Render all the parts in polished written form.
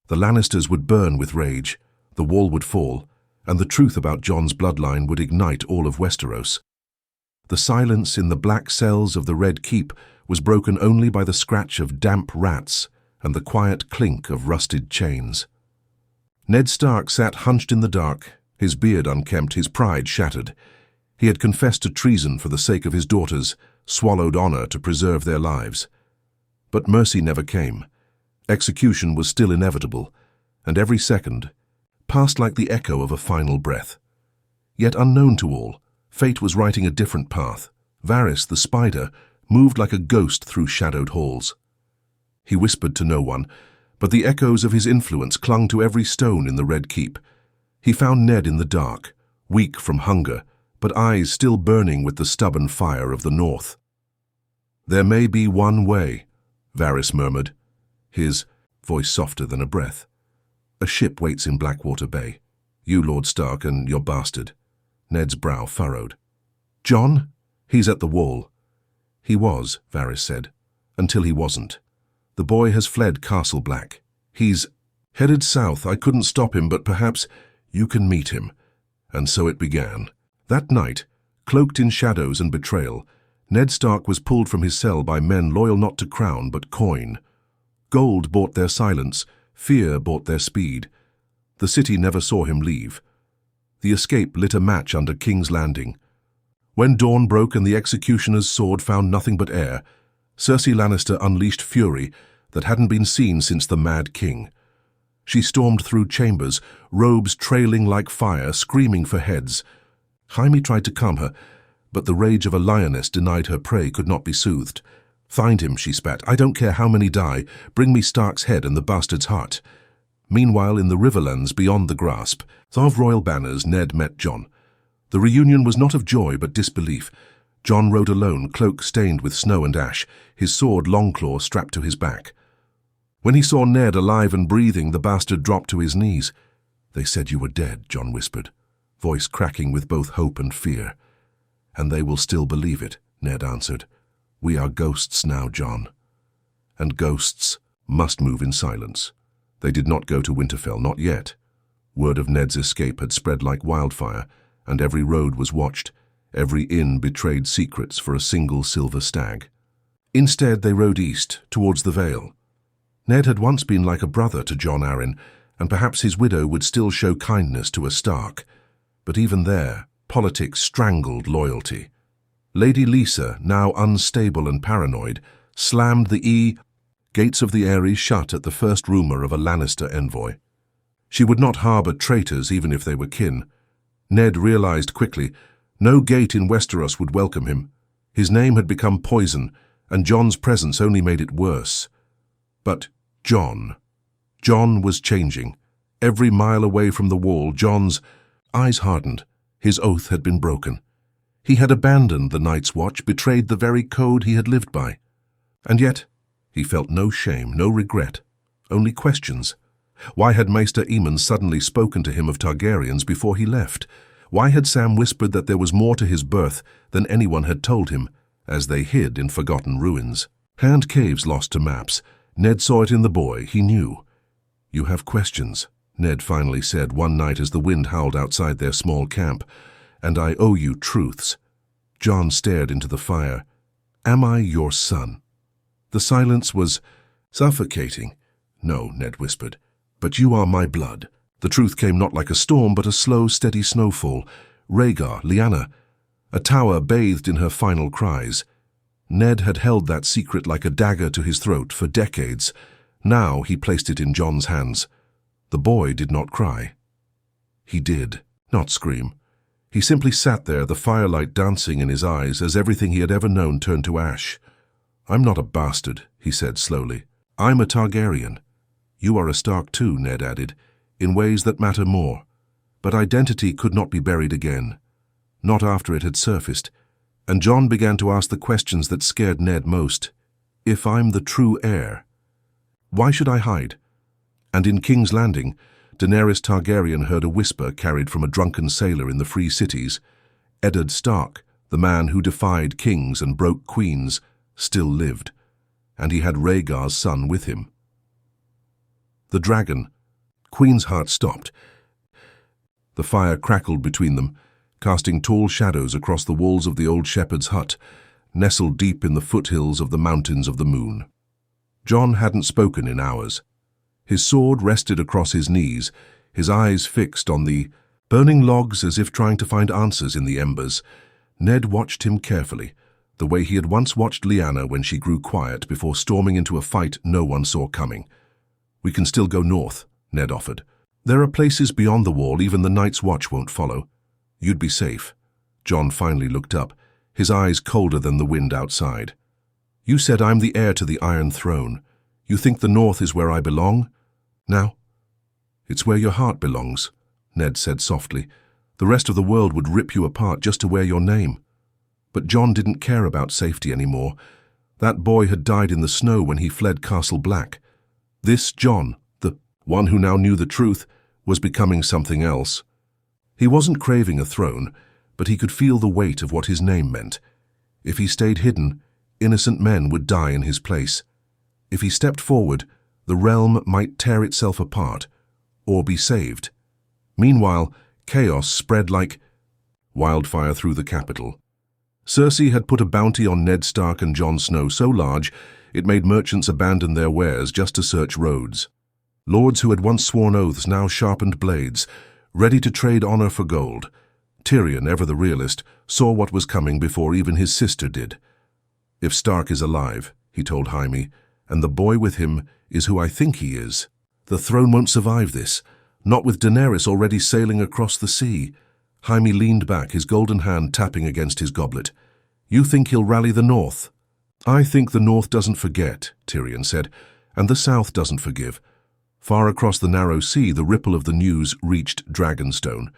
The Lannisters would burn with rage, the wall would fall, and the truth about Jon's bloodline would ignite all of Westeros. The silence in the black cells of the Red Keep was broken only by the scratch of damp rats and the quiet clink of rusted chains. Ned Stark sat hunched in the dark, his beard unkempt, his pride shattered. He had confessed to treason for the sake of his daughters, swallowed honor to preserve their lives. But mercy never came. Execution was still inevitable, and every second passed like the echo of a final breath. Yet unknown to all, fate was writing a different path. Varys, the spider, moved like a ghost through shadowed halls. He whispered to no one, but the echoes of his influence clung to every stone in the Red Keep. He found Ned in the dark, weak from hunger, but eyes still burning with the stubborn fire of the North. "There may be one way," Varys murmured, his voice softer than a breath. "A ship waits in Blackwater Bay. You, Lord Stark, and your bastard." Ned's brow furrowed. "Jon? He's at the wall." "He was," Varys said, "until he wasn't. The boy has fled Castle Black. He's headed south. I couldn't stop him, but perhaps you can meet him." And so it began. That night, cloaked in shadows and betrayal, Ned Stark was pulled from his cell by men loyal not to crown but coin. Gold bought their silence, fear bought their speed. The city never saw him leave. The escape lit a match under King's Landing. When dawn broke and the executioner's sword found nothing but air, Cersei Lannister unleashed fury that hadn't been seen since the Mad King. She stormed through chambers, robes trailing like fire, screaming for heads. Jaime tried to calm her, but the rage of a lioness denied her prey could not be soothed. "Find him," she spat. "I don't care how many die. Bring me Stark's head and the bastard's heart." Meanwhile, in the riverlands beyond the grasp of royal banners, Ned met Jon. The reunion was not of joy but disbelief. Jon rode alone, cloak stained with snow and ash, his sword Longclaw strapped to his back. When he saw Ned alive and breathing, the bastard dropped to his knees. "They said you were dead," Jon whispered, voice cracking with both hope and fear. "And they will still believe it," Ned answered. "We are ghosts now, Jon. And ghosts must move in silence." They did not go to Winterfell, not yet. Word of Ned's escape had spread like wildfire, and every road was watched. Every inn betrayed secrets for a single silver stag. Instead, they rode east, towards the Vale. Ned had once been like a brother to Jon Arryn, and perhaps his widow would still show kindness to a Stark. But even there, politics strangled loyalty. Lady Lisa, now unstable and paranoid, slammed the gates of the Eyrie shut at the first rumor of a Lannister envoy. She would not harbor traitors even if they were kin. Ned realized quickly, no gate in Westeros would welcome him. His name had become poison, and Jon's presence only made it worse. But Jon was changing. Every mile away from the wall, Jon's eyes hardened. His oath had been broken. He had abandoned the Night's Watch, betrayed the very code he had lived by. And yet, he felt no shame, no regret, only questions. Why had Maester Aemon suddenly spoken to him of Targaryens before he left? Why had Sam whispered that there was more to his birth than anyone had told him, as they hid in forgotten ruins? Hand caves lost to maps. Ned saw it in the boy, he knew. "You have questions," Ned finally said one night as the wind howled outside their small camp, "and I owe you truths." Jon stared into the fire. "Am I your son?" The silence was suffocating. "No," Ned whispered, "but you are my blood." The truth came not like a storm, but a slow, steady snowfall. Rhaegar, Lyanna, a tower bathed in her final cries. Ned had held that secret like a dagger to his throat for decades. Now he placed it in Jon's hands. The boy did not cry. He did not scream. He simply sat there, the firelight dancing in his eyes as everything he had ever known turned to ash. "I'm not a bastard," he said slowly. "I'm a Targaryen." "You are a Stark too," Ned added, "in ways that matter more. But identity could not be buried again. Not after it had surfaced. And Jon began to ask the questions that scared Ned most. If I'm the true heir, why should I hide? And in King's Landing, Daenerys Targaryen heard a whisper carried from a drunken sailor in the Free Cities. Eddard Stark, the man who defied kings and broke queens, still lived, and he had Rhaegar's son with him. The dragon, Queen's heart stopped. The fire crackled between them, casting tall shadows across the walls of the old shepherd's hut, nestled deep in the foothills of the Mountains of the Moon. Jon hadn't spoken in hours. His sword rested across his knees, his eyes fixed on the burning logs as if trying to find answers in the embers. Ned watched him carefully, the way he had once watched Lyanna when she grew quiet before storming into a fight no one saw coming. "We can still go north," Ned offered. "There are places beyond the wall even the Night's Watch won't follow. You'd be safe." Jon finally looked up, his eyes colder than the wind outside. "You said I'm the heir to the Iron Throne. You think the north is where I belong? Now?" "It's where your heart belongs," Ned said softly. "The rest of the world would rip you apart just to wear your name." But Jon didn't care about safety anymore. That boy had died in the snow when he fled Castle Black. This Jon, the one who now knew the truth, was becoming something else. He wasn't craving a throne, but he could feel the weight of what his name meant. If he stayed hidden, innocent men would die in his place. If he stepped forward, the realm might tear itself apart, or be saved. Meanwhile, chaos spread like wildfire through the capital. Cersei had put a bounty on Ned Stark and Jon Snow so large it made merchants abandon their wares just to search roads. Lords who had once sworn oaths now sharpened blades, ready to trade honor for gold. Tyrion, ever the realist, saw what was coming before even his sister did. "If Stark is alive," he told Jaime, "and the boy with him is who I think he is, the throne won't survive this, not with Daenerys already sailing across the sea." Jaime leaned back, his golden hand tapping against his goblet. "You think he'll rally the North?" "I think the North doesn't forget," Tyrion said, "and the South doesn't forgive." Far across the narrow sea, the ripple of the news reached Dragonstone.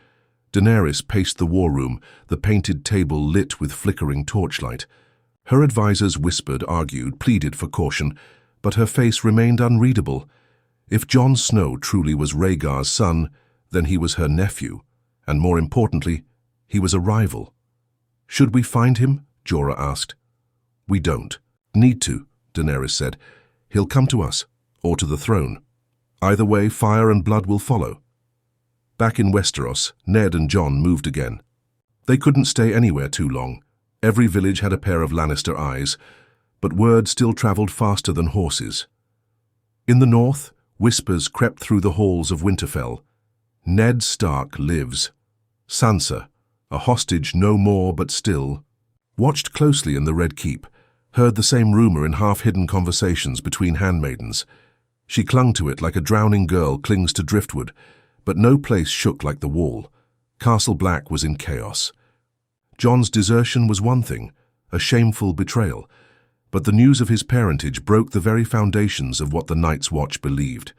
Daenerys paced the war room, the painted table lit with flickering torchlight. Her advisors whispered, argued, pleaded for caution, but her face remained unreadable. If Jon Snow truly was Rhaegar's son, then he was her nephew, and more importantly, he was a rival. "Should we find him?" Jorah asked. "We don't need to," Daenerys said. "He'll come to us, or to the throne. Either way, fire and blood will follow." Back in Westeros, Ned and Jon moved again. They couldn't stay anywhere too long. Every village had a pair of Lannister eyes, but word still traveled faster than horses. In the north, whispers crept through the halls of Winterfell. "Ned Stark lives. Sansa, a hostage no more but still," watched closely in the Red Keep, heard the same rumor in half-hidden conversations between handmaidens. She clung to it like a drowning girl clings to driftwood, but no place shook like the wall. Castle Black was in chaos. Jon's desertion was one thing, a shameful betrayal, but the news of his parentage broke the very foundations of what the Night's Watch believed.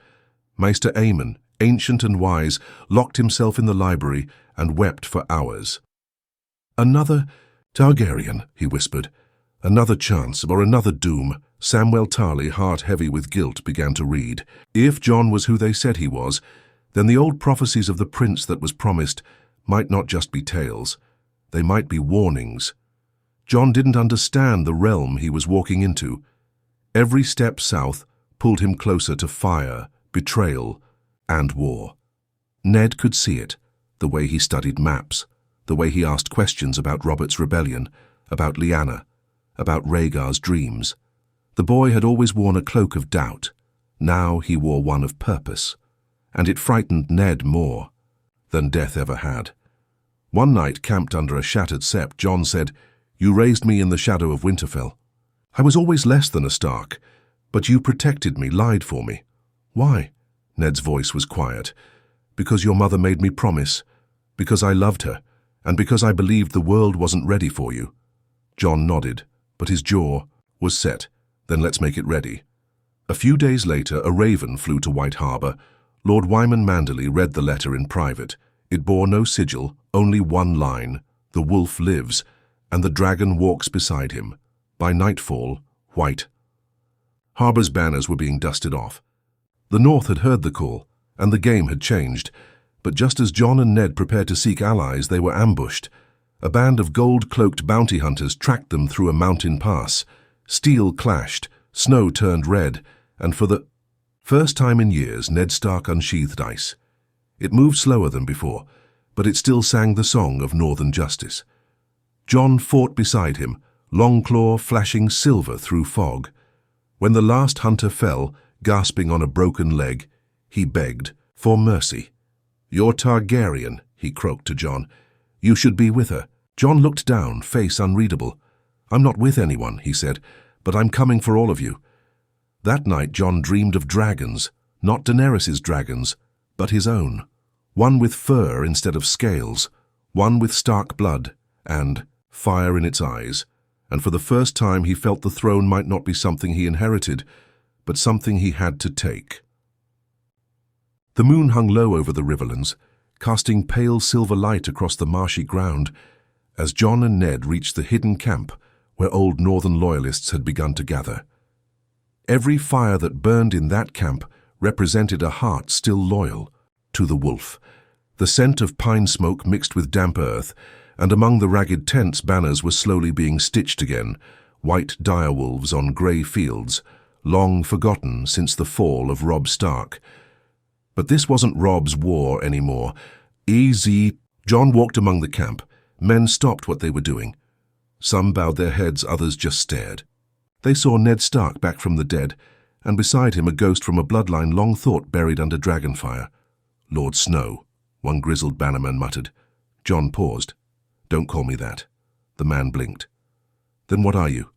Maester Aemon, ancient and wise, locked himself in the library and wept for hours. "Another Targaryen," he whispered. "Another chance, or another doom." Samwell Tarly, heart heavy with guilt, began to read. If Jon was who they said he was, then the old prophecies of the prince that was promised might not just be tales. They might be warnings. Jon didn't understand the realm he was walking into. Every step south pulled him closer to fire, betrayal, and war. Ned could see it, the way he studied maps, the way he asked questions about Robert's rebellion, about Lyanna, about Rhaegar's dreams. The boy had always worn a cloak of doubt. Now he wore one of purpose, and it frightened Ned more than death ever had. One night, camped under a shattered sept, Jon said, "You raised me in the shadow of Winterfell. I was always less than a Stark, but you protected me, lied for me." "Why?" Ned's voice was quiet. "Because your mother made me promise, because I loved her, and because I believed the world wasn't ready for you." Jon nodded, but his jaw was set. "Then let's make it ready." A few days later, a raven flew to White Harbor. Lord Wyman Manderley read the letter in private. It bore no sigil, only one line: "The wolf lives, and the dragon walks beside him. By nightfall, white." Harbor's banners were being dusted off. The North had heard the call, and the game had changed. But just as Jon and Ned prepared to seek allies, they were ambushed. A band of gold-cloaked bounty hunters tracked them through a mountain pass. Steel clashed, snow turned red, and for the First time in years, Ned Stark unsheathed ice. It moved slower than before, but it still sang the song of northern justice. Jon fought beside him, Longclaw flashing silver through fog. When the last hunter fell, gasping on a broken leg, he begged for mercy. "You're Targaryen," he croaked to Jon. "You should be with her." Jon looked down, face unreadable. "I'm not with anyone," he said, "but I'm coming for all of you." That night Jon dreamed of dragons, not Daenerys' dragons, but his own. One with fur instead of scales, one with Stark blood, and fire in its eyes. And for the first time he felt the throne might not be something he inherited, but something he had to take. The moon hung low over the riverlands, casting pale silver light across the marshy ground, as Jon and Ned reached the hidden camp where old northern loyalists had begun to gather. Every fire that burned in that camp represented a heart still loyal to the wolf. The scent of pine smoke mixed with damp earth, and among the ragged tents banners were slowly being stitched again, white direwolves on grey fields, long forgotten since the fall of Robb Stark. But this wasn't Robb's war anymore. Easy. Jon walked among the camp. Men stopped what they were doing. Some bowed their heads, others just stared. They saw Ned Stark back from the dead, and beside him a ghost from a bloodline long thought buried under dragonfire. "Lord Snow," one grizzled bannerman muttered. Jon paused. "Don't call me that." The man blinked. "Then what are you?"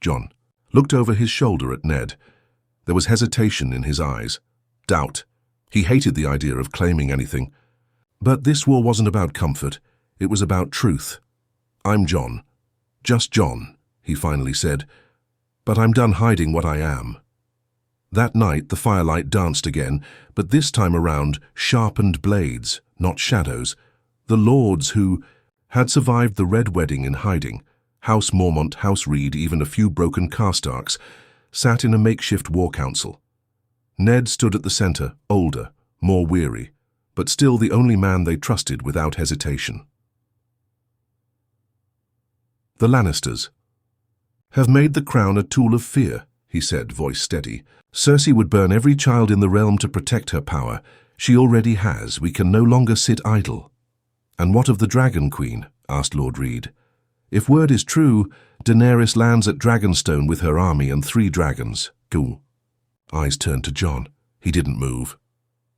Jon looked over his shoulder at Ned. There was hesitation in his eyes. Doubt. He hated the idea of claiming anything. But this war wasn't about comfort. It was about truth. "I'm Jon. Just Jon," he finally said. "But I'm done hiding what I am." That night the firelight danced again, but this time around sharpened blades, not shadows. The lords who had survived the Red Wedding in hiding, House Mormont, House Reed, even a few broken Karstarks, sat in a makeshift war council. Ned stood at the center, older, more weary, but still the only man they trusted without hesitation. "The Lannisters have made the crown a tool of fear," he said, voice steady. "Cersei would burn every child in the realm to protect her power. She already has. We can no longer sit idle." "And what of the Dragon Queen?" asked Lord Reed. "If word is true, Daenerys lands at Dragonstone with her army and 3 dragons. Cool." Eyes turned to Jon. He didn't move.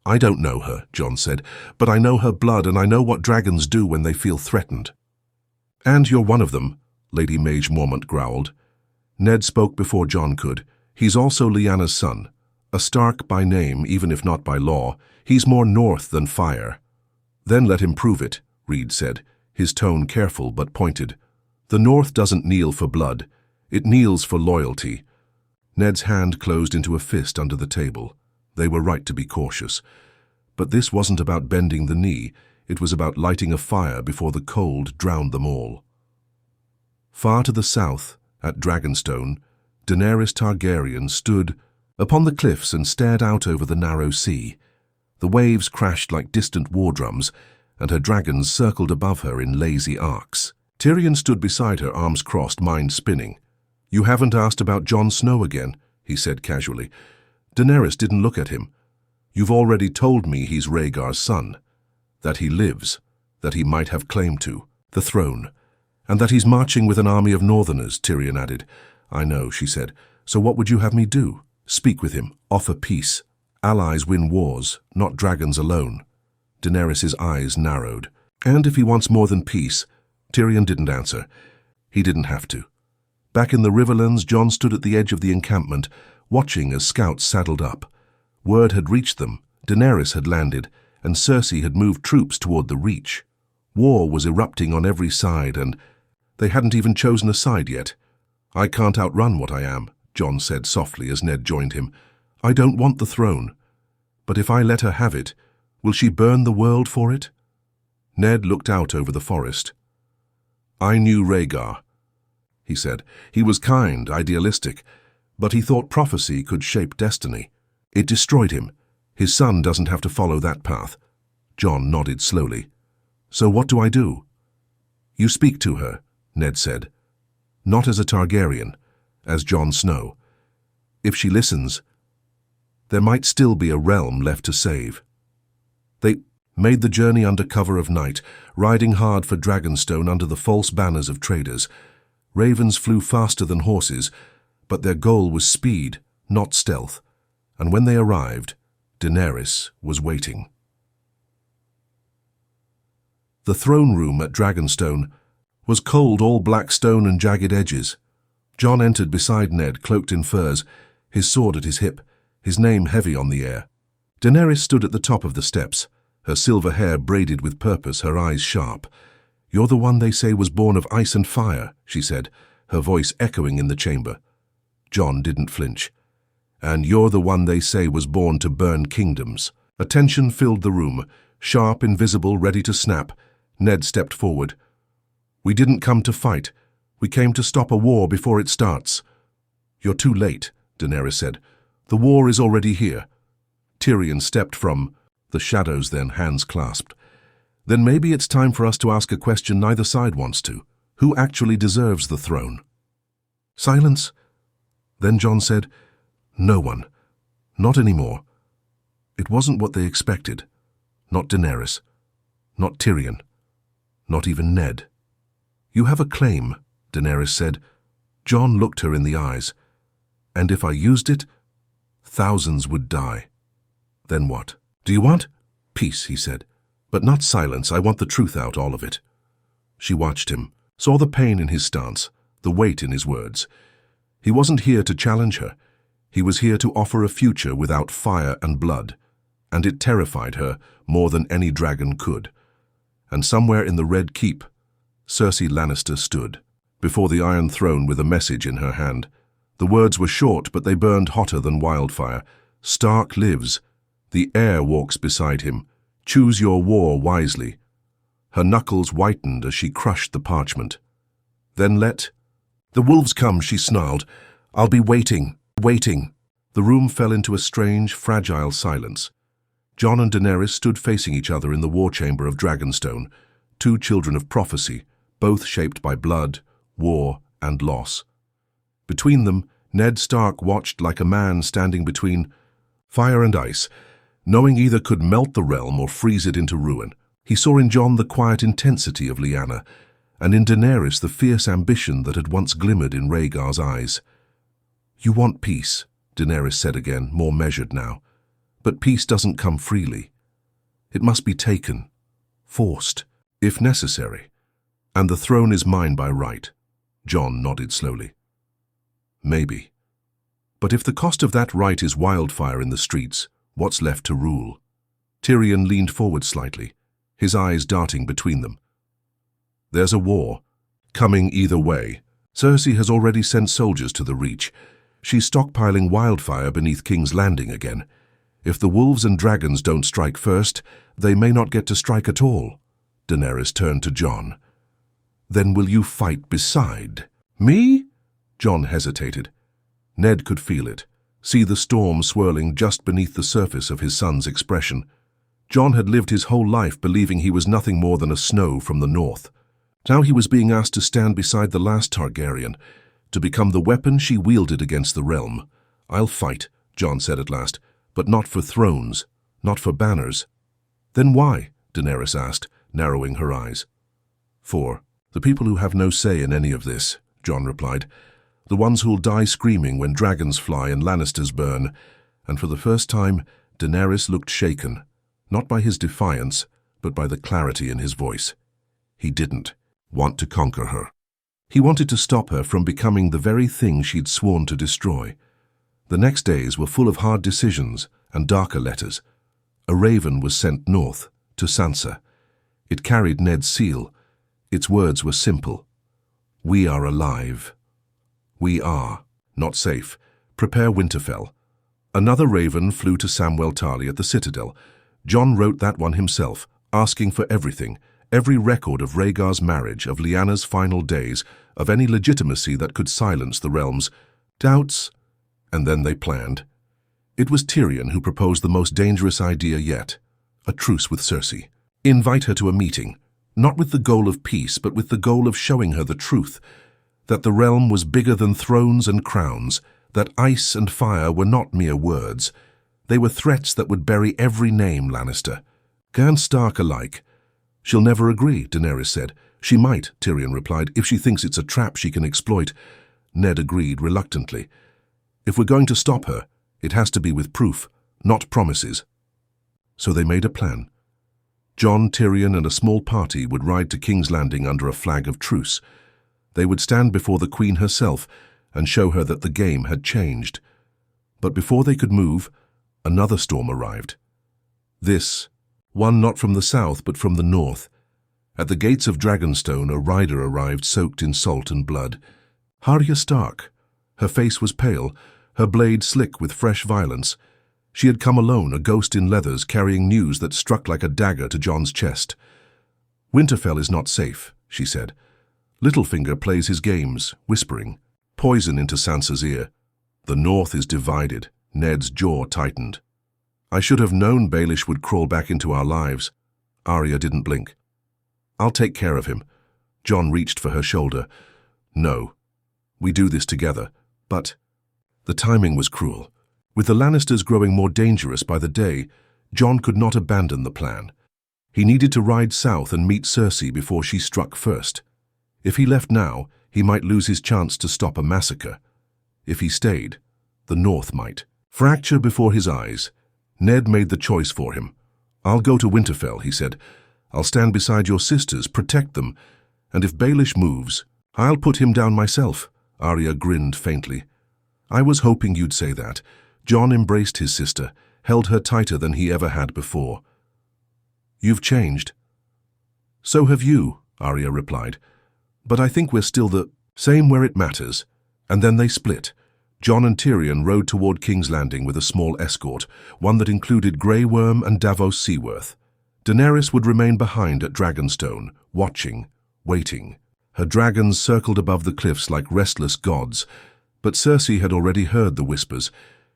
"I don't know her," Jon said, "but I know her blood and I know what dragons do when they feel threatened." "And you're one of them," Lady Mage Mormont growled. Ned spoke before Jon could. "He's also Lyanna's son. A Stark by name, even if not by law. He's more north than fire." "Then let him prove it," Reed said, his tone careful but pointed. "The North doesn't kneel for blood. It kneels for loyalty." Ned's hand closed into a fist under the table. They were right to be cautious. But this wasn't about bending the knee. It was about lighting a fire before the cold drowned them all. Far to the south, at Dragonstone, Daenerys Targaryen stood upon the cliffs and stared out over the narrow sea. The waves crashed like distant war drums, and her dragons circled above her in lazy arcs. Tyrion stood beside her, arms crossed, mind spinning. "You haven't asked about Jon Snow again," he said casually. Daenerys didn't look at him. "You've already told me he's Rhaegar's son, that he lives, that he might have claim to the throne, and that he's marching with an army of northerners," Tyrion added. "I know," she said. "So what would you have me do? Speak with him, offer peace. Allies win wars, not dragons alone." Daenerys' eyes narrowed. "And if he wants more than peace?" Tyrion didn't answer. He didn't have to. Back in the Riverlands, Jon stood at the edge of the encampment, watching as scouts saddled up. Word had reached them. Daenerys had landed, and Cersei had moved troops toward the Reach. War was erupting on every side, and they hadn't even chosen a side yet. "I can't outrun what I am," Jon said softly as Ned joined him. "I don't want the throne. But if I let her have it, will she burn the world for it?" Ned looked out over the forest. "I knew Rhaegar," he said. "He was kind, idealistic, but he thought prophecy could shape destiny. It destroyed him. His son doesn't have to follow that path." Jon nodded slowly. "So what do I do?" "You speak to her," Ned said. "Not as a Targaryen, as Jon Snow. If she listens..." There might still be a realm left to save. They made the journey under cover of night, riding hard for Dragonstone under the false banners of traders. Ravens flew faster than horses, but their goal was speed, not stealth, and when they arrived, Daenerys was waiting. The throne room at Dragonstone was cold, all black stone and jagged edges. Jon entered beside Ned, cloaked in furs, his sword at his hip, his name heavy on the air. Daenerys stood at the top of the steps, her silver hair braided with purpose, her eyes sharp. "You're the one they say was born of ice and fire," she said, her voice echoing in the chamber. Jon didn't flinch. "And you're the one they say was born to burn kingdoms." A tension filled the room, sharp, invisible, ready to snap. Ned stepped forward. "We didn't come to fight. We came to stop a war before it starts." "You're too late," Daenerys said. "The war is already here." Tyrion stepped from the shadows, then hands clasped. "Then maybe it's time for us to ask a question neither side wants to. Who actually deserves the throne?" Silence. Then Jon said, "No one. Not anymore." It wasn't what they expected. Not Daenerys. Not Tyrion. Not even Ned. "You have a claim," Daenerys said. Jon looked her in the eyes. "And if I used it, thousands would die." "Then what?" "Do you want?" "Peace," he said. "But not silence. I want the truth out, all of it." She watched him, saw the pain in his stance, the weight in his words. He wasn't here to challenge her. He was here to offer a future without fire and blood, and it terrified her more than any dragon could. And somewhere in the Red Keep, Cersei Lannister stood, before the Iron Throne with a message in her hand. The words were short, but they burned hotter than wildfire. "Stark lives. The heir walks beside him. Choose your war wisely." Her knuckles whitened as she crushed the parchment. "Then let the wolves come," she snarled. "I'll be waiting, waiting." The room fell into a strange, fragile silence. Jon and Daenerys stood facing each other in the war chamber of Dragonstone, two children of prophecy, both shaped by blood, war, and loss. Between them, Ned Stark watched like a man standing between fire and ice, knowing either could melt the realm or freeze it into ruin. He saw in Jon the quiet intensity of Lyanna, and in Daenerys the fierce ambition that had once glimmered in Rhaegar's eyes. "You want peace," Daenerys said again, more measured now. "But peace doesn't come freely. It must be taken, forced, if necessary. And the throne is mine by right." Jon nodded slowly. "Maybe. But if the cost of that right is wildfire in the streets, what's left to rule?" Tyrion leaned forward slightly, his eyes darting between them. "There's a war, coming either way. Cersei has already sent soldiers to the Reach. She's stockpiling wildfire beneath King's Landing again. If the wolves and dragons don't strike first, they may not get to strike at all." Daenerys turned to Jon. "Then will you fight beside me?" Jon hesitated. Ned could feel it, see the storm swirling just beneath the surface of his son's expression. Jon had lived his whole life believing he was nothing more than a Snow from the north. Now he was being asked to stand beside the last Targaryen, to become the weapon she wielded against the realm. "I'll fight," Jon said at last, "but not for thrones, not for banners." "Then why?" Daenerys asked, narrowing her eyes. "For the people who have no say in any of this," Jon replied. "The ones who'll die screaming when dragons fly and Lannisters burn." And for the first time, Daenerys looked shaken, not by his defiance, but by the clarity in his voice. He didn't want to conquer her. He wanted to stop her from becoming the very thing she'd sworn to destroy. The next days were full of hard decisions and darker letters. A raven was sent north, to Sansa. It carried Ned's seal. Its words were simple. "We are alive. We are not safe. Prepare Winterfell." Another raven flew to Samwell Tarly at the Citadel. Jon wrote that one himself, asking for everything, every record of Rhaegar's marriage, of Lyanna's final days, of any legitimacy that could silence the realm's doubts. And then they planned. It was Tyrion who proposed the most dangerous idea yet, a truce with Cersei. Invite her to a meeting, not with the goal of peace, but with the goal of showing her the truth, that the realm was bigger than thrones and crowns, that ice and fire were not mere words, They were threats that would bury every name, Lannister. And Stark alike. She'll never agree, Daenerys said. She might, Tyrion replied, if she thinks it's a trap she can exploit. Ned agreed reluctantly. If we're going to stop her, it has to be with proof, not promises. So they made a plan. Jon, Tyrion, and a small party would ride to King's Landing under a flag of truce. They would stand before the Queen herself and show her that the game had changed. But before they could move, another storm arrived. This, one not from the south but from the north. At the gates of Dragonstone, a rider arrived soaked in salt and blood. Arya Stark. Her face was pale, her blade slick with fresh violence. She had come alone, a ghost in leathers, carrying news that struck like a dagger to Jon's chest. Winterfell is not safe, she said. Littlefinger plays his games, whispering, poison into Sansa's ear. The north is divided. Ned's jaw tightened. I should have known Baelish would crawl back into our lives. Arya didn't blink. I'll take care of him. Jon reached for her shoulder. No. We do this together. But the timing was cruel. With the Lannisters growing more dangerous by the day, Jon could not abandon the plan. He needed to ride south and meet Cersei before she struck first. If he left now, he might lose his chance to stop a massacre. If he stayed, the north might. Fracture before his eyes. Ned made the choice for him. I'll go to Winterfell, he said. I'll stand beside your sisters, protect them, and if Baelish moves, I'll put him down myself. Arya grinned faintly. I was hoping you'd say that. Jon embraced his sister, held her tighter than he ever had before. You've changed. So have you, Arya replied. But I think we're still the same where it matters. And then they split. Jon and Tyrion rode toward King's Landing with a small escort, one that included Grey Worm and Davos Seaworth. Daenerys would remain behind at Dragonstone, watching, waiting. Her dragons circled above the cliffs like restless gods, but Cersei had already heard the whispers.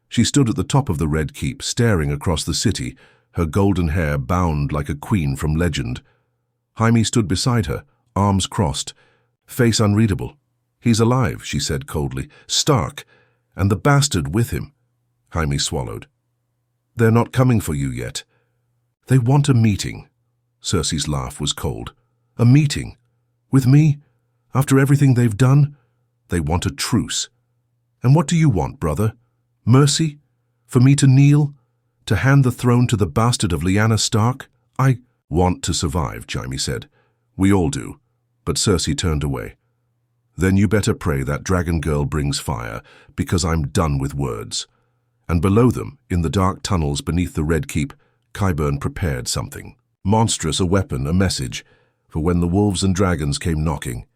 She stood at the top of the Red Keep, staring across the city, her golden hair bound like a queen from legend. Jaime stood beside her, arms crossed, face unreadable. He's alive, she said coldly. Stark, and the bastard with him. Jaime swallowed. They're not coming for you yet. They want a meeting. Cersei's laugh was cold. A meeting? With me? After everything they've done? They want a truce. And what do you want, brother? Mercy? For me to kneel? To hand the throne to the bastard of Lyanna Stark? I want to survive, Jaime said. We all do. But Cersei turned away. Then you better pray that dragon girl brings fire, because I'm done with words. And below them, in the dark tunnels beneath the Red Keep, Qyburn prepared something. Monstrous, a weapon, a message, for when the wolves and dragons came knocking.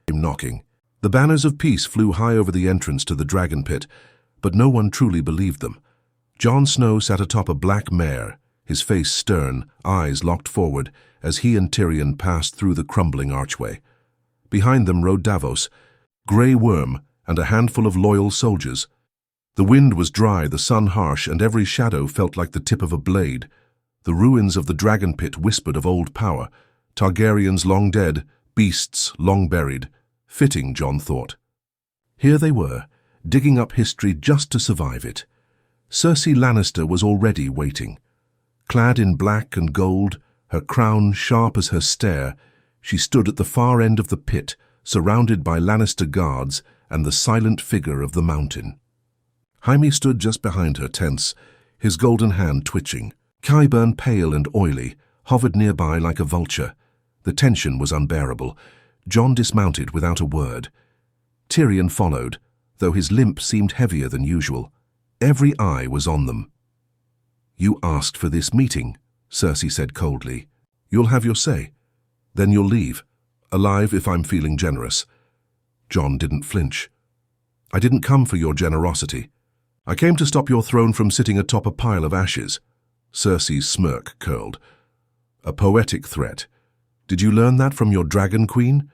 The banners of peace flew high over the entrance to the dragon pit, but no one truly believed them. Jon Snow sat atop a black mare, his face stern, eyes locked forward, as he and Tyrion passed through the crumbling archway. Behind them rode Davos, Grey Worm, and a handful of loyal soldiers. The wind was dry, the sun harsh, and every shadow felt like the tip of a blade. The ruins of the dragon pit whispered of old power, Targaryens long dead, beasts long buried. Fitting, Jon thought. Here they were, digging up history just to survive it. Cersei Lannister was already waiting. Clad in black and gold, her crown sharp as her stare, she stood at the far end of the pit, surrounded by Lannister guards and the silent figure of the mountain. Jaime stood just behind her, tense, his golden hand twitching. Qyburn, pale and oily, hovered nearby like a vulture. The tension was unbearable. Jon dismounted without a word. Tyrion followed, though his limp seemed heavier than usual. Every eye was on them. You asked for this meeting, Cersei said coldly. You'll have your say. Then you'll leave. Alive if I'm feeling generous. Jon didn't flinch. I didn't come for your generosity. I came to stop your throne from sitting atop a pile of ashes. Cersei's smirk curled. A poetic threat. Did you learn that from your dragon queen?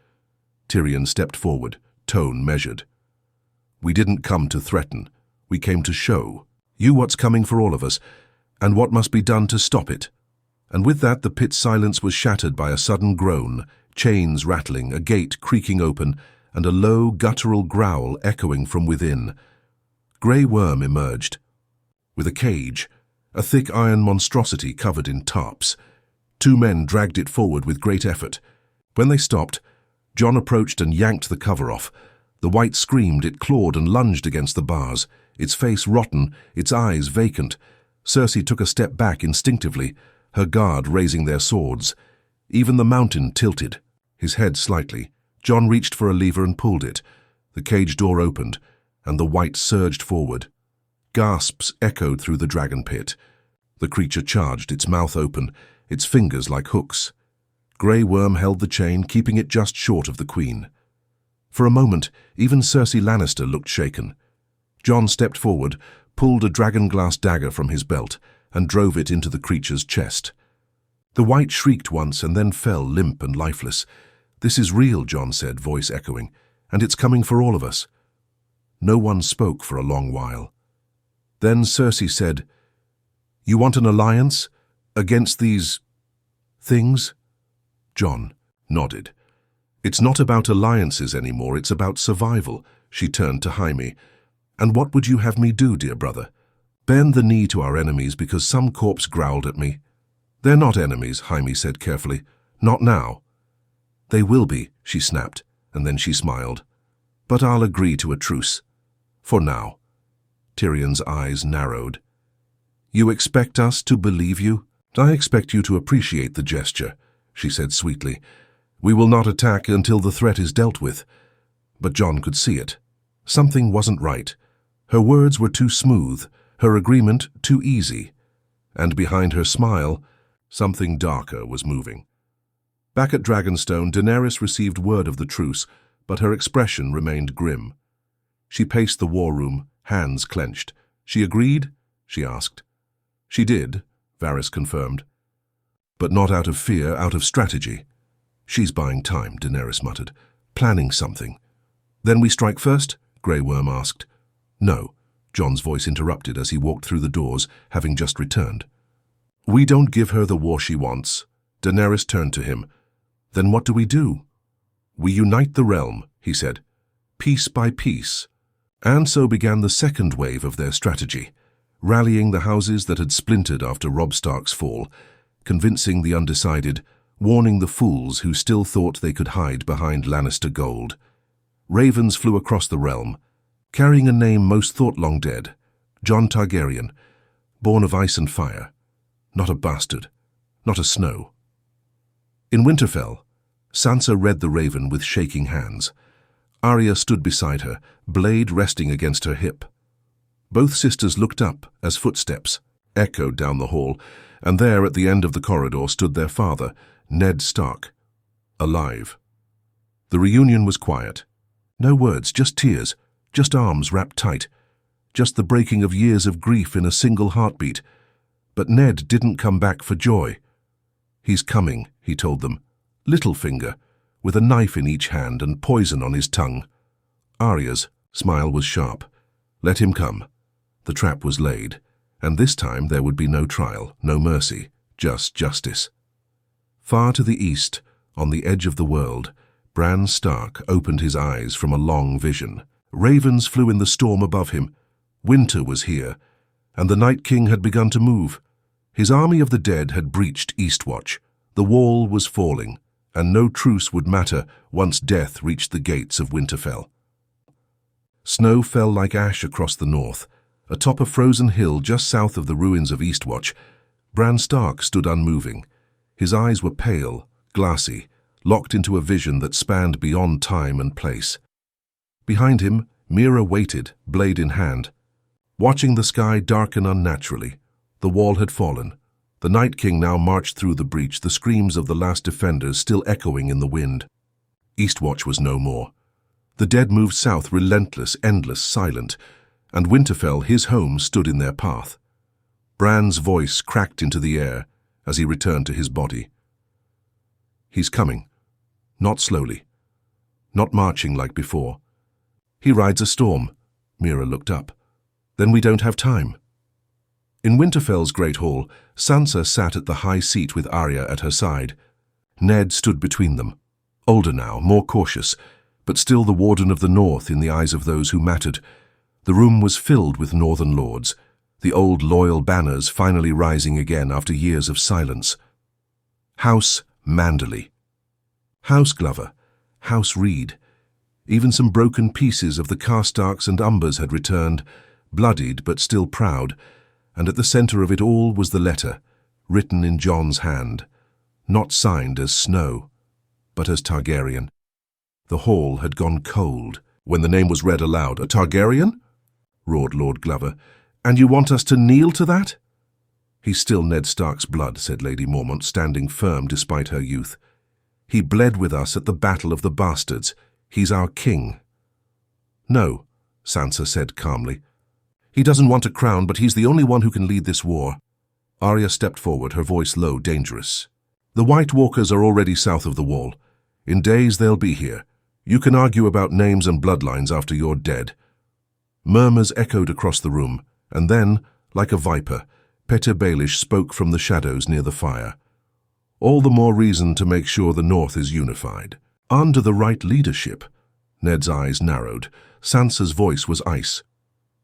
Tyrion stepped forward, tone measured. We didn't come to threaten. We came to show you what's coming for all of us, and what must be done to stop it. And with that, the pit's silence was shattered by a sudden groan, chains rattling, a gate creaking open, and a low, guttural growl echoing from within. Grey Worm emerged. With a cage, a thick iron monstrosity covered in tarps. Two men dragged it forward with great effort. When they stopped, Jon approached and yanked the cover off. The wight screamed, it clawed and lunged against the bars, its face rotten, its eyes vacant. Cersei took a step back instinctively, her guard raising their swords. Even the mountain tilted, his head slightly. Jon reached for a lever and pulled it. The cage door opened, and the wight surged forward. Gasps echoed through the dragon pit. The creature charged, its mouth open, its fingers like hooks. Grey Worm held the chain, keeping it just short of the queen. For a moment, even Cersei Lannister looked shaken. Jon stepped forward, pulled a dragon-glass dagger from his belt, and drove it into the creature's chest. The wight shrieked once and then fell limp and lifeless. "This is real," Jon said, voice echoing, "and it's coming for all of us." No one spoke for a long while. Then Cersei said, "You want an alliance against these things?" Jon nodded. "It's not about alliances anymore, it's about survival." She turned to Jaime. "And what would you have me do, dear brother? Bend the knee to our enemies because some corpse growled at me?" "They're not enemies," Jaime said carefully. "Not now." "They will be," she snapped, and then she smiled. "But I'll agree to a truce. For now." Tyrion's eyes narrowed. "You expect us to believe you?" "I expect you to appreciate the gesture," she said sweetly. "We will not attack until the threat is dealt with." But Jon could see it. Something wasn't right. Her words were too smooth, her agreement too easy. And behind her smile, something darker was moving. Back at Dragonstone, Daenerys received word of the truce, but her expression remained grim. She paced the war room, hands clenched. "She agreed?" she asked. "She did," Varys confirmed. "But not out of fear, out of strategy." "She's buying time," Daenerys muttered. "Planning something." "Then we strike first?" Grey Worm asked. "No," Jon's voice interrupted as he walked through the doors, having just returned. "We don't give her the war she wants." Daenerys turned to him. "Then what do we do?" "We unite the realm," he said, "piece by piece." And so began the second wave of their strategy, rallying the houses that had splintered after Robb Stark's fall, convincing the undecided, warning the fools who still thought they could hide behind Lannister gold. Ravens flew across the realm, carrying a name most thought long dead, Jon Targaryen, born of ice and fire, not a bastard, not a Snow. In Winterfell, Sansa read the raven with shaking hands. Arya stood beside her, blade resting against her hip. Both sisters looked up as footsteps echoed down the hall, and there at the end of the corridor stood their father, Ned Stark, alive. The reunion was quiet. No words, just tears, just arms wrapped tight, just the breaking of years of grief in a single heartbeat. But Ned didn't come back for joy. "He's coming," he told them, "Littlefinger, with a knife in each hand and poison on his tongue." Arya's smile was sharp. Let him come. The trap was laid, and this time there would be no trial, no mercy, just justice. Far to the east, on the edge of the world, Bran Stark opened his eyes from a long vision. Ravens flew in the storm above him. Winter was here, and the Night King had begun to move. His army of the dead had breached Eastwatch. The wall was falling, and no truce would matter once death reached the gates of Winterfell. Snow fell like ash across the north. Atop a frozen hill just south of the ruins of Eastwatch, Bran Stark stood unmoving. His eyes were pale, glassy, locked into a vision that spanned beyond time and place. Behind him, Meera waited, blade in hand, watching the sky darken unnaturally. The wall had fallen. The Night King now marched through the breach, the screams of the last defenders still echoing in the wind. Eastwatch was no more. The dead moved south, relentless, endless, silent, and Winterfell, his home, stood in their path. Bran's voice cracked into the air as he returned to his body. "He's coming. Not slowly. Not marching like before. He rides a storm." Meera looked up. "Then we don't have time." In Winterfell's great hall, Sansa sat at the high seat with Arya at her side. Ned stood between them, older now, more cautious, but still the Warden of the North in the eyes of those who mattered. The room was filled with northern lords. the old loyal banners finally rising again after years of silence. House Manderley, House Glover, House Reed. Even some broken pieces of the Carstarks and Umbers had returned, bloodied but still proud, and at the centre of it all was the letter, written in Jon's hand, not signed as Snow, but as Targaryen. The hall had gone cold when the name was read aloud. "A Targaryen?" roared Lord Glover. "And you want us to kneel to that?" "He's still Ned Stark's blood," said Lady Mormont, standing firm despite her youth. "He bled with us at the Battle of the Bastards. He's our king." "No," Sansa said calmly. "He doesn't want a crown, but he's the only one who can lead this war." Arya stepped forward, her voice low, dangerous. "The White Walkers are already south of the wall. In days they'll be here. You can argue about names and bloodlines after you're dead." Murmurs echoed across the room, and then, like a viper, Petyr Baelish spoke from the shadows near the fire. "All the more reason to make sure the North is unified. Under the right leadership." Ned's eyes narrowed. Sansa's voice was ice.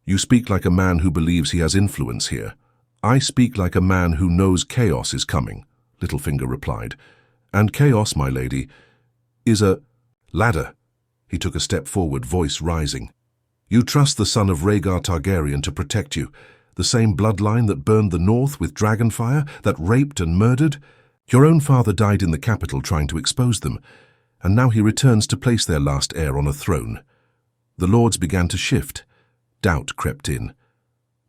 "You speak like a man who believes he has influence here. I speak like a man who knows chaos is coming," Littlefinger replied. "And chaos, my lady, is a ladder." He took a step forward, voice rising. "You trust the son of Rhaegar Targaryen to protect you, the same bloodline that burned the North with dragonfire, that raped and murdered? Your own father died in the capital trying to expose them, and now he returns to place their last heir on a throne." The lords began to shift. Doubt crept in.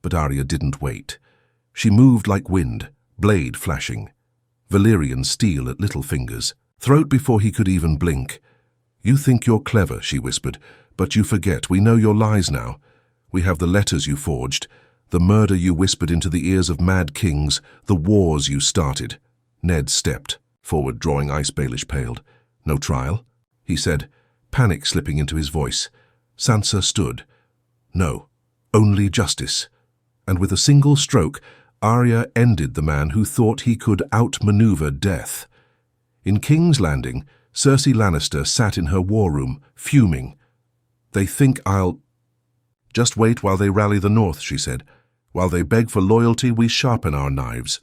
But Arya didn't wait. She moved like wind, blade flashing. Valyrian steel at Littlefinger's throat before he could even blink. "You think you're clever," she whispered, "but you forget we know your lies now. We have the letters you forged, the murder you whispered into the ears of mad kings, the wars you started." Ned stepped forward, drawing ice. Baelish paled. "No trial?" he said, panic slipping into his voice. Sansa stood. "No, only justice." And with a single stroke, Arya ended the man who thought he could outmaneuver death. In King's Landing, Cersei Lannister sat in her war room, fuming. "They think I'll—" "Just wait while they rally the North," she said. "While they beg for loyalty, we sharpen our knives."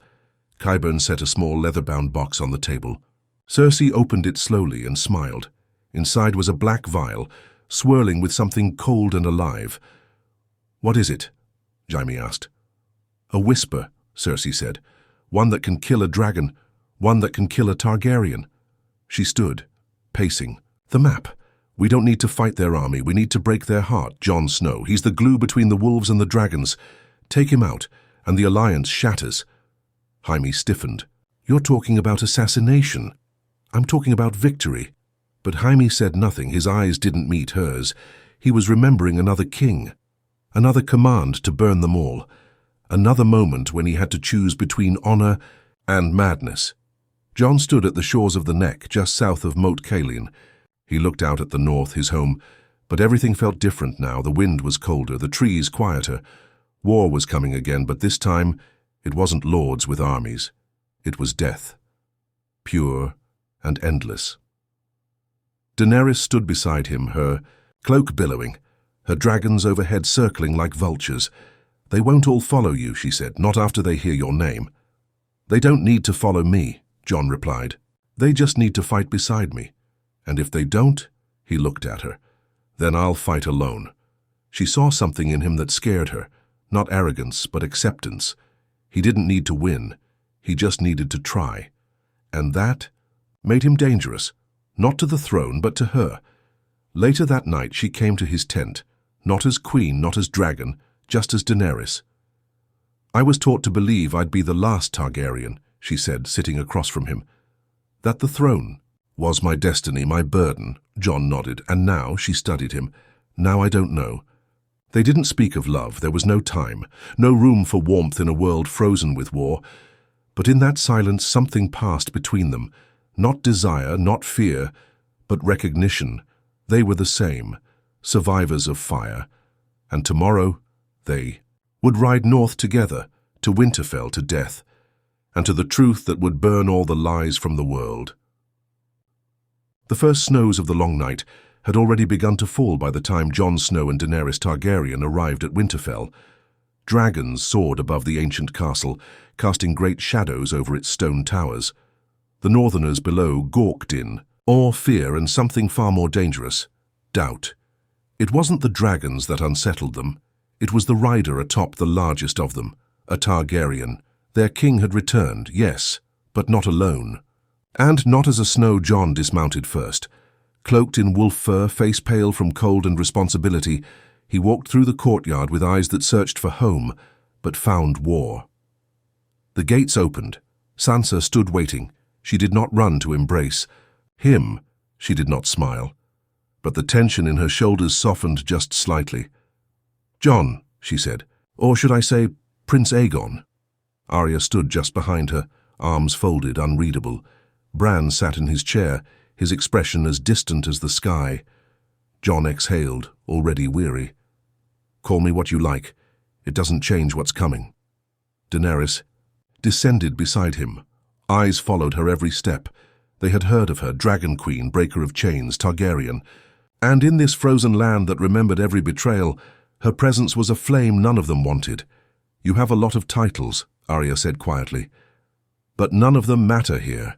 Qyburn set a small leather-bound box on the table. Cersei opened it slowly and smiled. Inside was a black vial, swirling with something cold and alive. "What is it?" Jaime asked. "A whisper," Cersei said. "One that can kill a dragon, one that can kill a Targaryen." She stood, pacing. "The map. We don't need to fight their army, we need to break their heart. Jon Snow, he's the glue between the wolves and the dragons. Take him out, and the alliance shatters." Jaime stiffened. "You're talking about assassination." "I'm talking about victory." But Jaime said nothing. His eyes didn't meet hers. He was remembering another king, another command to burn them all, another moment when he had to choose between honor and madness. Jon stood at the shores of the Neck, just south of Moat Cailin. He looked out at the north, his home, but everything felt different now. The wind was colder, the trees quieter. War was coming again, but this time it wasn't lords with armies. It was death, pure and endless. Daenerys stood beside him, her cloak billowing, her dragons overhead circling like vultures. "They won't all follow you," she said, "not after they hear your name." "They don't need to follow me," Jon replied. "They just need to fight beside me. And if they don't," he looked at her, "then I'll fight alone." She saw something in him that scared her, not arrogance, but acceptance. He didn't need to win, he just needed to try. And that made him dangerous, not to the throne, but to her. Later that night she came to his tent, not as queen, not as dragon, just as Daenerys. "I was taught to believe I'd be the last Targaryen," she said, sitting across from him. "That the throne was my destiny, my burden." Jon nodded, and now she studied him. "Now I don't know." They didn't speak of love. There was no time, no room for warmth in a world frozen with war. But in that silence something passed between them. Not desire, not fear, but recognition. They were the same, survivors of fire. And tomorrow they would ride north together, to Winterfell, to death, and to the truth that would burn all the lies from the world. The first snows of the long night had already begun to fall by the time Jon Snow and Daenerys Targaryen arrived at Winterfell. Dragons soared above the ancient castle, casting great shadows over its stone towers. The northerners below gawked in awe, fear, and something far more dangerous, doubt. It wasn't the dragons that unsettled them. It was the rider atop the largest of them, a Targaryen. Their king had returned, yes, but not alone. And not as a Snow. Jon dismounted first. Cloaked in wolf fur, face pale from cold and responsibility, he walked through the courtyard with eyes that searched for home, but found war. The gates opened. Sansa stood waiting. She did not run to embrace him. She did not smile. But the tension in her shoulders softened just slightly. "Jon," she said, "or should I say Prince Aegon?" Arya stood just behind her, arms folded, unreadable. Bran sat in his chair, his expression as distant as the sky. Jon exhaled, already weary. "Call me what you like. It doesn't change what's coming." Daenerys descended beside him. Eyes followed her every step. They had heard of her, Dragon Queen, Breaker of Chains, Targaryen. And in this frozen land that remembered every betrayal, her presence was a flame none of them wanted. "You have a lot of titles," Arya said quietly, "but none of them matter here."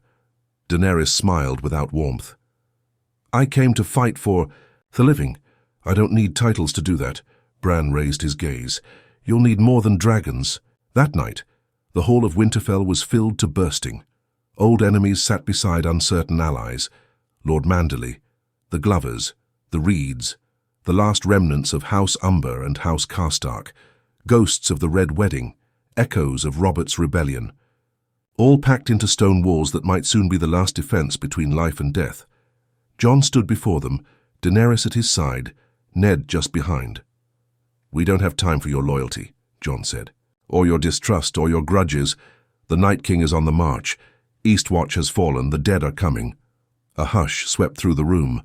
Daenerys smiled without warmth. "I came to fight for the living. I don't need titles to do that." Bran raised his gaze. "You'll need more than dragons." That night, the hall of Winterfell was filled to bursting. Old enemies sat beside uncertain allies. Lord Manderley, the Glovers, the Reeds, the last remnants of House Umber and House Karstark, ghosts of the Red Wedding, echoes of Robert's rebellion, all packed into stone walls that might soon be the last defense between life and death. Jon stood before them, Daenerys at his side, Ned just behind. "We don't have time for your loyalty," Jon said, "or your distrust, or your grudges. The Night King is on the march. Eastwatch has fallen, the dead are coming." A hush swept through the room.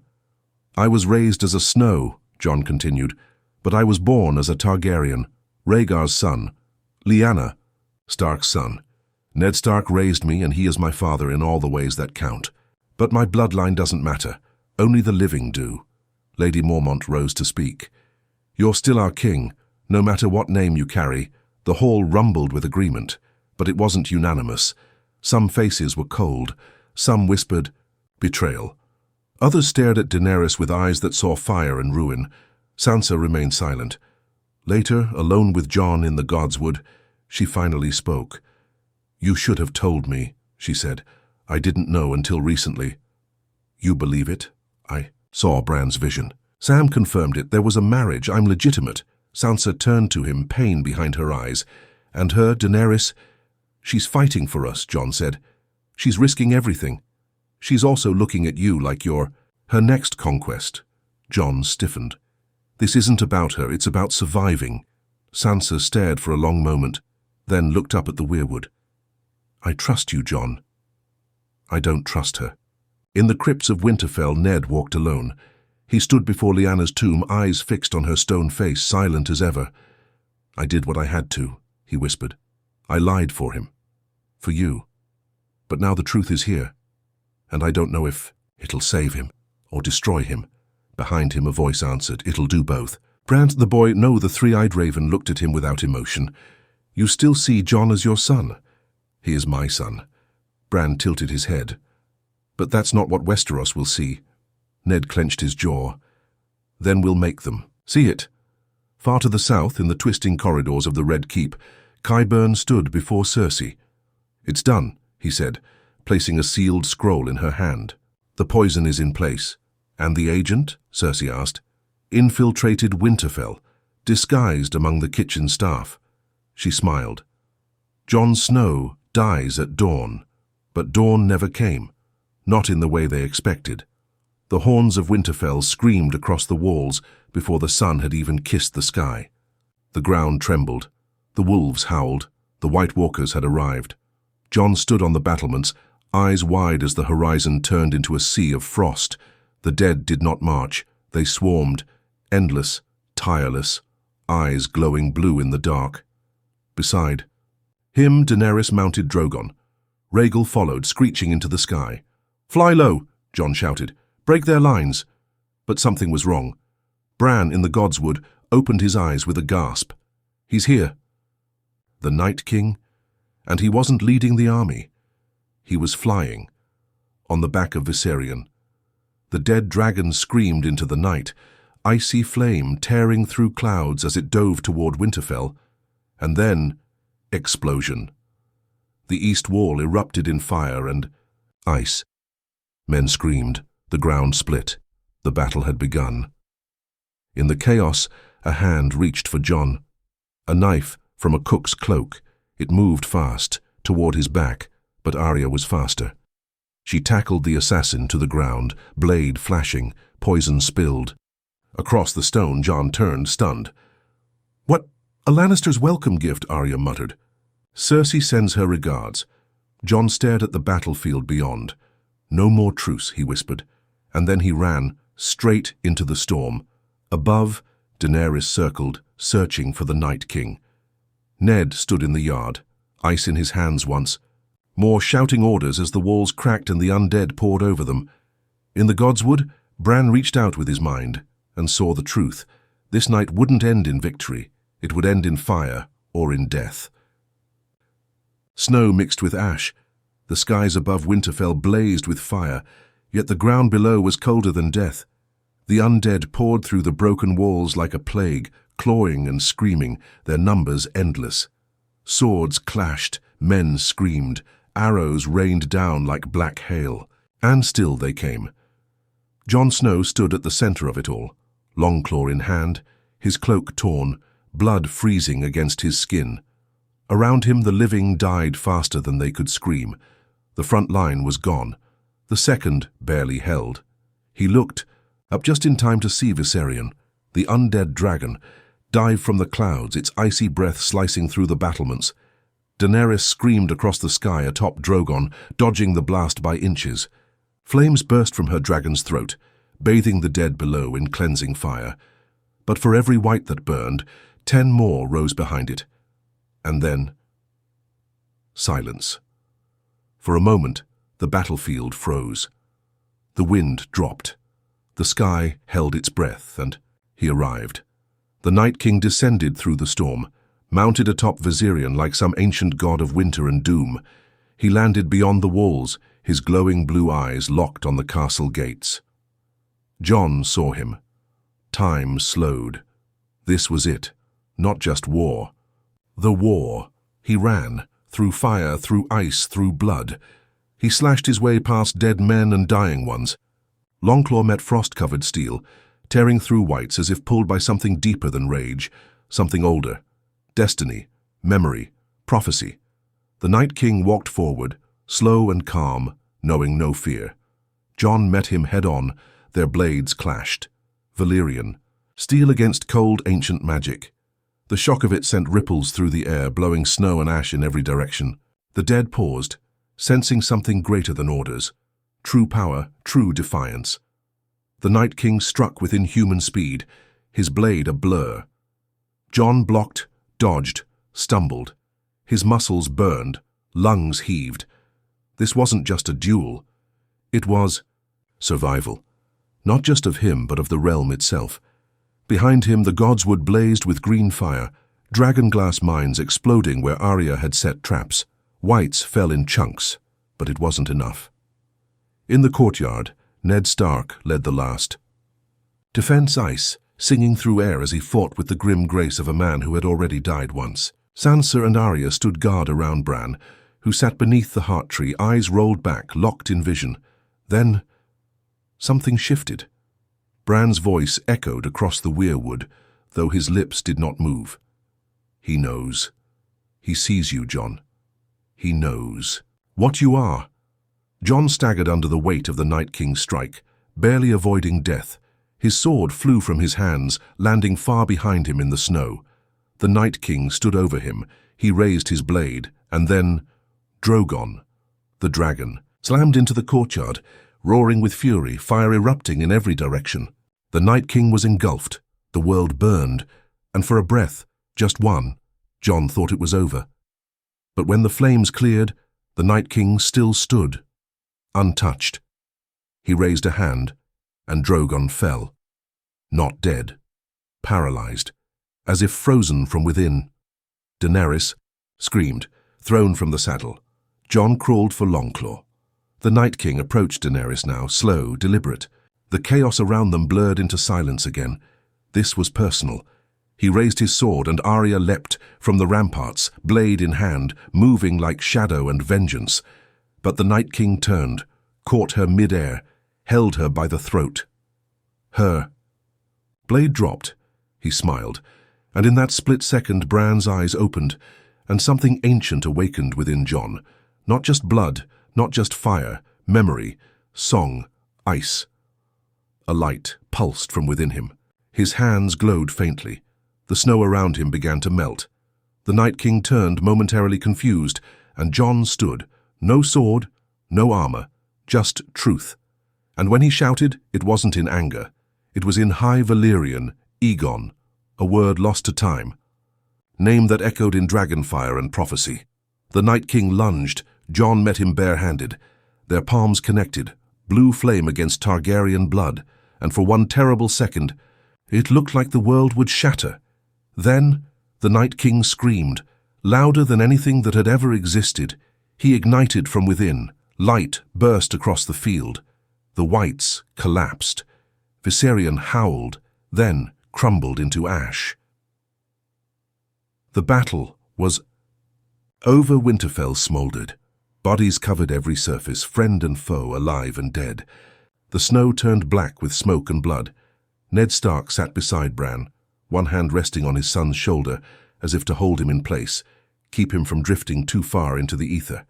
"I was raised as a Snow," Jon continued, "but I was born as a Targaryen, Rhaegar's son, Lyanna, Stark's son. Ned Stark raised me, and he is my father in all the ways that count. But my bloodline doesn't matter. Only the living do." Lady Mormont rose to speak. "You're still our king, no matter what name you carry." The hall rumbled with agreement, but it wasn't unanimous. Some faces were cold. Some whispered, "Betrayal." Others stared at Daenerys with eyes that saw fire and ruin. Sansa remained silent. Later, alone with Jon in the Godswood, she finally spoke. "You should have told me," she said. "I didn't know until recently." "You believe it?" "I saw Bran's vision." Sam confirmed it. "There was a marriage. I'm legitimate." Sansa turned to him, pain behind her eyes. "And her, Daenerys?" "She's fighting for us," Jon said. "She's risking everything. She's also looking at you like you're her next conquest." Jon stiffened. "This isn't about her, it's about surviving." Sansa stared for a long moment, then looked up at the weirwood. "I trust you, Jon." "I don't trust her." In the crypts of Winterfell, Ned walked alone. He stood before Lyanna's tomb, eyes fixed on her stone face, silent as ever. "I did what I had to," he whispered. "I lied for him. For you. But now the truth is here. And I don't know if it'll save him or destroy him." Behind him a voice answered, "It'll do both." Bran, the boy, no, the three-eyed raven looked at him without emotion. "You still see Jon as your son?" "He is my son." Bran tilted his head. "But that's not what Westeros will see." Ned clenched his jaw. "Then we'll make them. See it." Far to the south, in the twisting corridors of the Red Keep, Qyburn stood before Cersei. "It's done," he said, placing a sealed scroll in her hand. "The poison is in place." "And the agent?" Cersei asked. "Infiltrated Winterfell, disguised among the kitchen staff." She smiled. "Jon Snow dies at dawn." But dawn never came, not in the way they expected. The horns of Winterfell screamed across the walls before the sun had even kissed the sky. The ground trembled. The wolves howled. The White Walkers had arrived. Jon stood on the battlements, eyes wide as the horizon turned into a sea of frost. The dead did not march. They swarmed, endless, tireless, eyes glowing blue in the dark. Beside him, Daenerys mounted Drogon. Rhaegal followed, screeching into the sky. "Fly low," Jon shouted. "Break their lines." But something was wrong. Bran in the Godswood opened his eyes with a gasp. "He's here." The Night King? And he wasn't leading the army. He was flying, on the back of Viserion. The dead dragon screamed into the night, icy flame tearing through clouds as it dove toward Winterfell. And then, explosion. The east wall erupted in fire and ice. Men screamed, the ground split. The battle had begun. In the chaos, a hand reached for Jon. A knife from a cook's cloak. It moved fast, toward his back, but Arya was faster. She tackled the assassin to the ground, blade flashing, poison spilled. Across the stone, Jon turned, stunned. "What? A Lannister's welcome gift," Arya muttered. "Cersei sends her regards." Jon stared at the battlefield beyond. "No more truce," he whispered, and then he ran, straight into the storm. Above, Daenerys circled, searching for the Night King. Ned stood in the yard, ice in his hands once, more shouting orders as the walls cracked and the undead poured over them. In the Godswood, Bran reached out with his mind and saw the truth. This night wouldn't end in victory. It would end in fire or in death. Snow mixed with ash. The skies above Winterfell blazed with fire, yet the ground below was colder than death. The undead poured through the broken walls like a plague, clawing and screaming, their numbers endless. Swords clashed, men screamed, arrows rained down like black hail, and still they came. Jon Snow stood at the center of it all, longclaw in hand, his cloak torn, blood freezing against his skin. Around him the living died faster than they could scream. The front line was gone. The second barely held. He looked, up just in time to see Viserion, the undead dragon, dive from the clouds, its icy breath slicing through the battlements. Daenerys screamed across the sky atop Drogon, dodging the blast by inches. Flames burst from her dragon's throat, bathing the dead below in cleansing fire. But for every white that burned, 10 more rose behind it. And then, silence. For a moment, the battlefield froze. The wind dropped. The sky held its breath, and he arrived. The Night King descended through the storm, mounted atop Viserion like some ancient god of winter and doom. He landed beyond the walls, his glowing blue eyes locked on the castle gates. Jon saw him. Time slowed. This was it, not just war. The war. He ran, through fire, through ice, through blood. He slashed his way past dead men and dying ones. Longclaw met frost-covered steel, tearing through whites as if pulled by something deeper than rage, something older. Destiny, memory, prophecy. The Night King walked forward, slow and calm, knowing no fear. Jon met him head-on, their blades clashed. Valyrian, steel against cold ancient magic. The shock of it sent ripples through the air, blowing snow and ash in every direction. The dead paused, sensing something greater than orders. True power, true defiance. The Night King struck with inhuman speed, his blade a blur. Jon blocked, dodged, stumbled. His muscles burned, lungs heaved. This wasn't just a duel. It was survival. Not just of him, but of the realm itself. Behind him, the Godswood blazed with green fire, dragon-glass mines exploding where Arya had set traps. Whites fell in chunks, but it wasn't enough. In the courtyard, Ned Stark led the last. Defense ice, singing through air as he fought with the grim grace of a man who had already died once. Sansa and Arya stood guard around Bran, who sat beneath the heart tree, eyes rolled back, locked in vision. Then, something shifted. Bran's voice echoed across the weirwood, though his lips did not move. "He knows. He sees you, Jon. He knows what you are." Jon staggered under the weight of the Night King's strike, barely avoiding death. His sword flew from his hands, landing far behind him in the snow. The Night King stood over him. He raised his blade, and then Drogon, the dragon, slammed into the courtyard, roaring with fury, fire erupting in every direction. The Night King was engulfed. The world burned, and for a breath, just one, Jon thought it was over. But when the flames cleared, the Night King still stood, untouched. He raised a hand, and Drogon fell. Not dead, paralyzed, as if frozen from within. Daenerys, screamed, thrown from the saddle. Jon crawled for Longclaw. The Night King approached Daenerys now, slow, deliberate. The chaos around them blurred into silence again. This was personal. He raised his sword and Arya leapt from the ramparts, blade in hand, moving like shadow and vengeance. But the Night King turned, caught her mid-air, held her by the throat. Her. Blade dropped. He smiled, and in that split second Bran's eyes opened, and something ancient awakened within Jon. Not just blood, not just fire, memory, song, ice. A light pulsed from within him. His hands glowed faintly. The snow around him began to melt. The Night King turned, momentarily confused, and Jon stood. No sword, no armor, just truth. And when he shouted, it wasn't in anger. It was in High Valyrian, Egon, a word lost to time. Name that echoed in dragonfire and prophecy. The Night King lunged. Jon met him barehanded. Their palms connected, blue flame against Targaryen blood, and for one terrible second, it looked like the world would shatter. Then, the Night King screamed, louder than anything that had ever existed. He ignited from within. Light burst across the field. The whites collapsed. Viserion howled, then crumbled into ash. The battle was over. Winterfell smoldered. Bodies covered every surface, friend and foe, alive and dead. The snow turned black with smoke and blood. Ned Stark sat beside Bran, one hand resting on his son's shoulder, as if to hold him in place, keep him from drifting too far into the ether.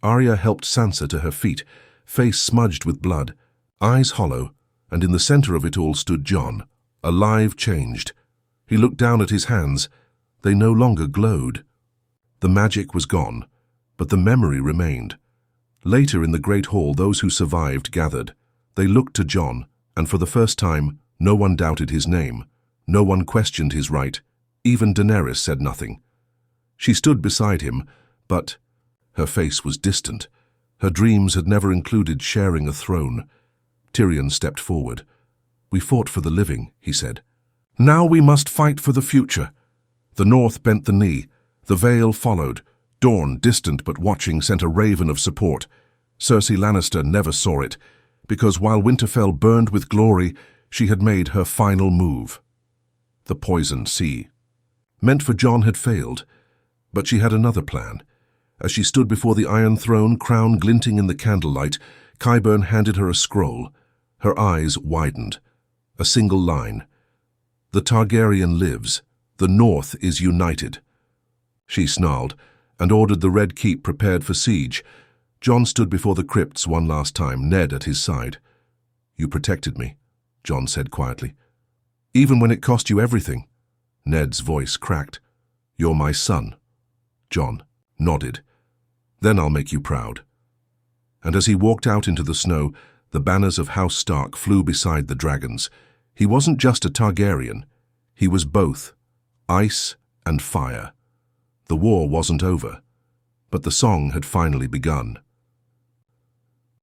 Arya helped Sansa to her feet, face smudged with blood, eyes hollow, and in the center of it all stood Jon, alive, changed. He looked down at his hands. They no longer glowed. The magic was gone, but the memory remained. Later in the great hall, those who survived gathered. They looked to Jon, and for the first time, no one doubted his name. No one questioned his right. Even Daenerys said nothing. She stood beside him, but her face was distant. Her dreams had never included sharing a throne. Tyrion stepped forward. "We fought for the living," he said. "Now we must fight for the future." The North bent the knee. The Vale followed. Dorne, distant but watching, sent a raven of support. Cersei Lannister never saw it, because while Winterfell burned with glory, she had made her final move. The poisoned sea. Meant for Jon had failed, but she had another plan. As she stood before the Iron Throne, crown glinting in the candlelight, Qyburn handed her a scroll. Her eyes widened. A single line. "The Targaryen lives. The North is united." She snarled, and ordered the Red Keep prepared for siege. Jon stood before the crypts one last time, Ned at his side. "You protected me," Jon said quietly. "Even when it cost you everything." Ned's voice cracked. "You're my son." Jon nodded. "Then I'll make you proud." And as he walked out into the snow, the banners of House Stark flew beside the dragons. He wasn't just a Targaryen. He was both, ice and fire. The war wasn't over, but the song had finally begun.